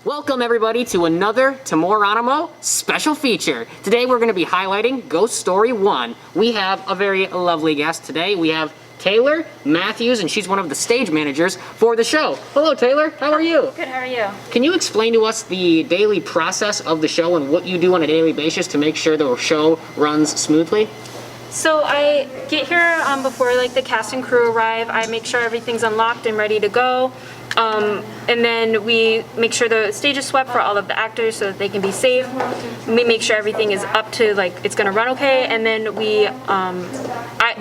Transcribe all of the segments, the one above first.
Welcome everybody to another Tomoranimo special feature. Today we're going to be highlighting Ghost Story 1. We have a very lovely guest today. We have Taylor Matthews, and she's one of the stage managers for the show. Hello Taylor, how are you? Good, how are you? Can you explain to us the daily process of the show and what you do on a daily basis to make sure the show runs smoothly? So I get here before the cast and crew arrive. I make sure everything's unlocked and ready to go. And then we make sure the stage is swept for all of the actors so that they can be safe. We make sure everything is up to it's gonna run okay. And then we,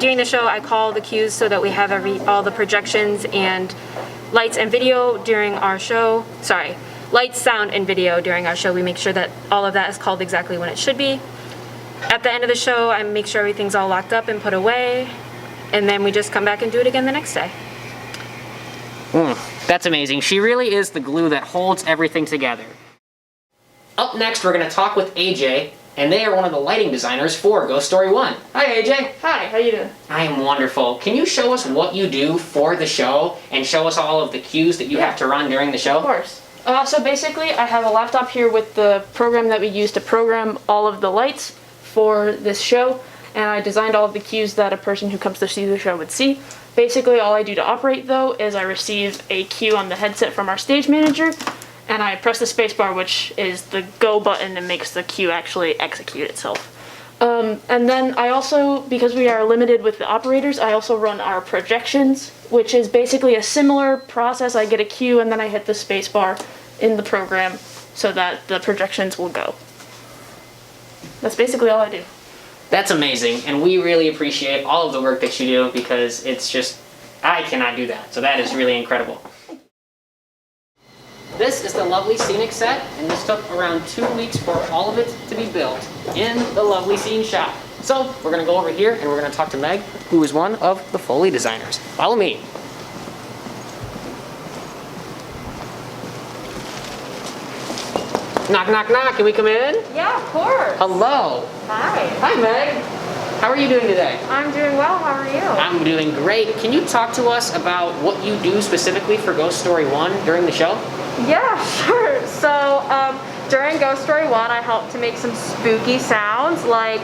during the show, I call the cues so that we have all the projections and lights and video during our show. Sorry, lights, sound, and video during our show. We make sure that all of that is called exactly when it should be. At the end of the show, I make sure everything's all locked up and put away. And then we just come back and do it again the next day. That's amazing. She really is the glue that holds everything together. Up next, we're going to talk with AJ, and they are one of the lighting designers for Ghost Story 1. Hi, AJ. Hi, how you doing? I am wonderful. Can you show us what you do for the show and show us all of the cues that you have to run during the show? Of course. So basically, I have a laptop here with the program that we use to program all of the lights for this show, and I designed all of the cues that a person who comes to see the show would see. Basically, all I do to operate, though, is I receive a cue on the headset from our stage manager, and I press the spacebar, which is the go button and makes the cue actually execute itself. And then I also, because we are limited with the operators, I also run our projections, which is basically a similar process. I get a cue, and then I hit the spacebar in the program so that the projections will go. That's basically all I do. That's amazing, and we really appreciate all of the work that you do because it's just, I cannot do that, so that is really incredible. This is the lovely scenic set, and this took around 2 weeks for all of it to be built in the lovely scene shop. So we're going to go over here and we're going to talk to Meg, who is one of the Foley designers. Follow me. Knock, knock, knock. Can we come in? Yeah, of course. Hello. Hi. Hi, Meg. How are you doing today? I'm doing well, how are you? I'm doing great. Can you talk to us about what you do specifically for Ghost Story 1 during the show? Yeah, sure. So during Ghost Story 1, I help to make some spooky sounds, like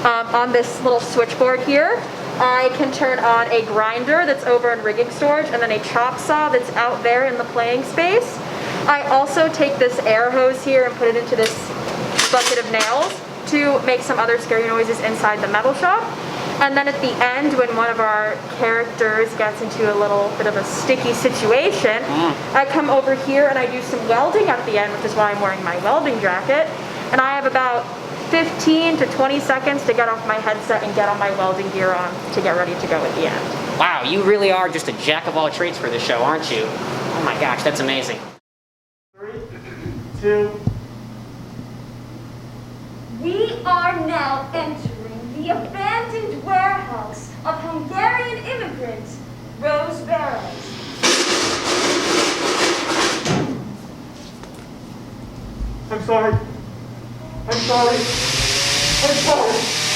on this little switchboard here. I can turn on a grinder that's over in rigging storage, and then a chop saw that's out there in the playing space. I also take this air hose here and put it into this bucket of nails to make some other scary noises inside the metal shop. And then at the end, when one of our characters gets into a little bit of a sticky situation, I come over here and I do some welding at the end, which is why I'm wearing my welding jacket. And I have about 15 to 20 seconds to get off my headset and get all my welding gear on to get ready to go at the end. Wow, you really are just a jack of all trades for this show, aren't you? Oh my gosh, that's amazing. 3, 2. We are now entering the abandoned warehouse of Hungarian immigrant Rose Barrows. I'm sorry. I'm sorry. I'm sorry.